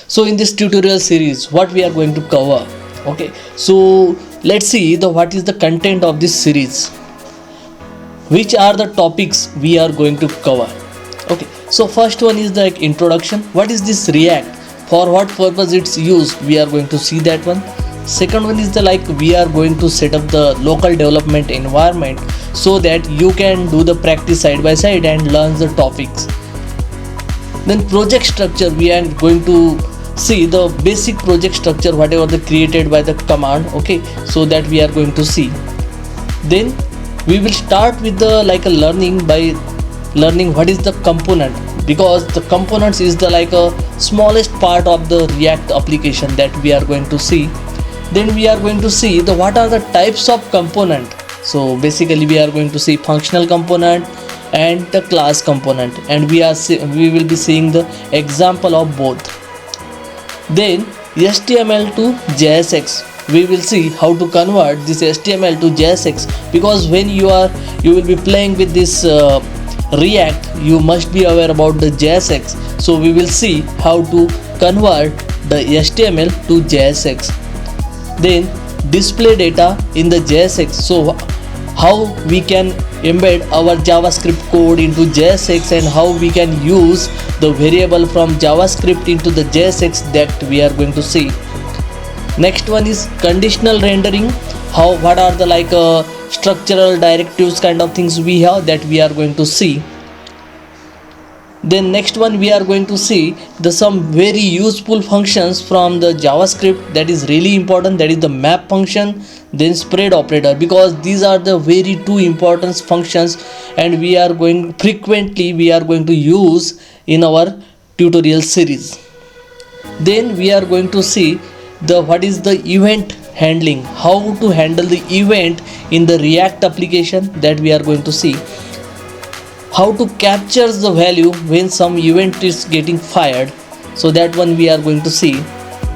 So in this tutorial series, what we are going to cover? Okay, so let's see what is the content of this series. Which are the topics we are going to cover? Okay, so first one is the introduction. What is this React? For what purpose it's used? We are going to see that one. Second one is we are going to set up the local development environment so that you can do the practice side by side and learn the topics. Then project structure, we are going to see the basic project structure, whatever the created by the command. Okay, so that we are going to see. Then we will start with the a learning by learning what is the component, because the components is the a smallest part of the React application that we are going to see. Then we are going to see what are the types of component. So basically we are going to see functional component and the class component, and we will be seeing the example of both. Then HTML to JSX, we will see how to convert this HTML to JSX, because when you will be playing with this React, you must be aware about the JSX. So we will see how to convert the HTML to JSX. Then display data in the JSX, so how we can embed our JavaScript code into JSX and how we can use the variable from JavaScript into the JSX, that we are going to see. Next one is conditional rendering. What are the structural directives kind of things we have, that we are going to see. Then next one we are going to see some very useful functions from the JavaScript that is really important, that is the map function, then spread operator, because these are the very two important functions and we are going to use in our tutorial series. Then we are going to see what is the event handling, how to handle the event in the React application, that we are going to see. How to capture the value when some event is getting fired, so that one we are going to see.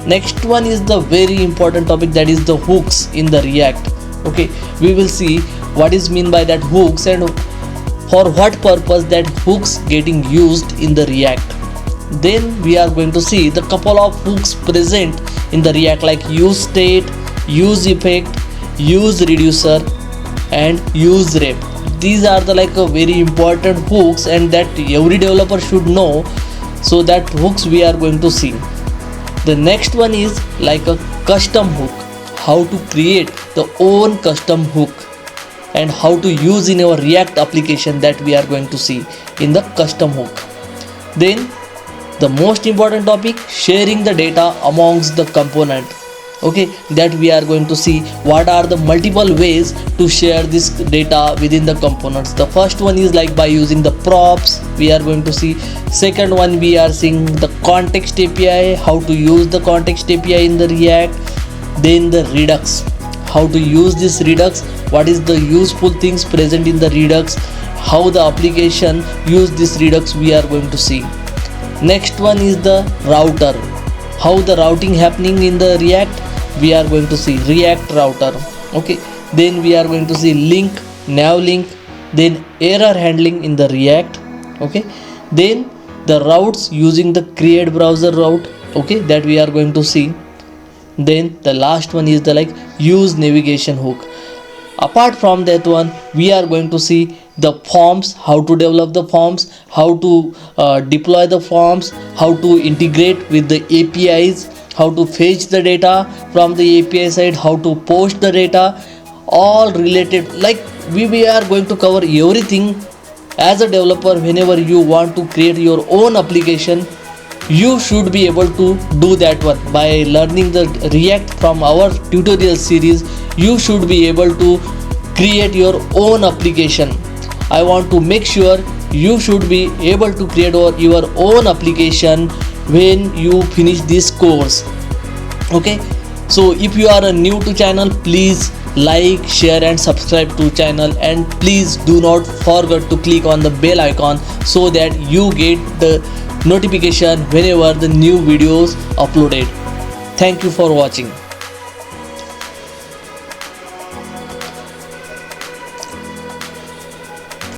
Next one is the very important topic, that is the hooks in the React. Okay, we will see what is mean by that hooks and for what purpose that hooks getting used in the React. Then we are going to see the couple of hooks present in the React, like Usestate, Useeffect, Usereducer and Userep. These are the very important hooks and that every developer should know, so that hooks we are going to see. The next one is a custom hook, how to create the own custom hook and how to use in our React application, that we are going to see in the custom hook. Then the most important topic, sharing the data amongst the component. Okay, that we are going to see what are the multiple ways to share this data within the components. The first one is by using the props, we are going to see. Second one, we are seeing the context API, how to use the context API in the React. Then the Redux, how to use this Redux, what is the useful things present in the Redux, how the application use this Redux, we are going to see. Next one is the router, how the routing happening in the React, we are going to see React router. Okay, then we are going to see link, navlink, then error handling in the React. Okay, then the routes using the create browser route. Okay, that we are going to see. Then the last one is the use navigation hook. Apart from that one, we are going to see the forms, how to develop the forms, how to deploy the forms, how to integrate with the APIs, how to fetch the data from the API side, how to post the data, all related. We are going to cover everything. As a developer, whenever you want to create your own application, you should be able to do that one. By learning the React from our tutorial series, you should be able to create your own application. I want to make sure you should be able to create your own application when you finish this course. Okay, so if you are new to channel, please like, share and subscribe to channel, and please do not forget to click on the bell icon so that you get the notification whenever the new videos uploaded. Thank you for watching.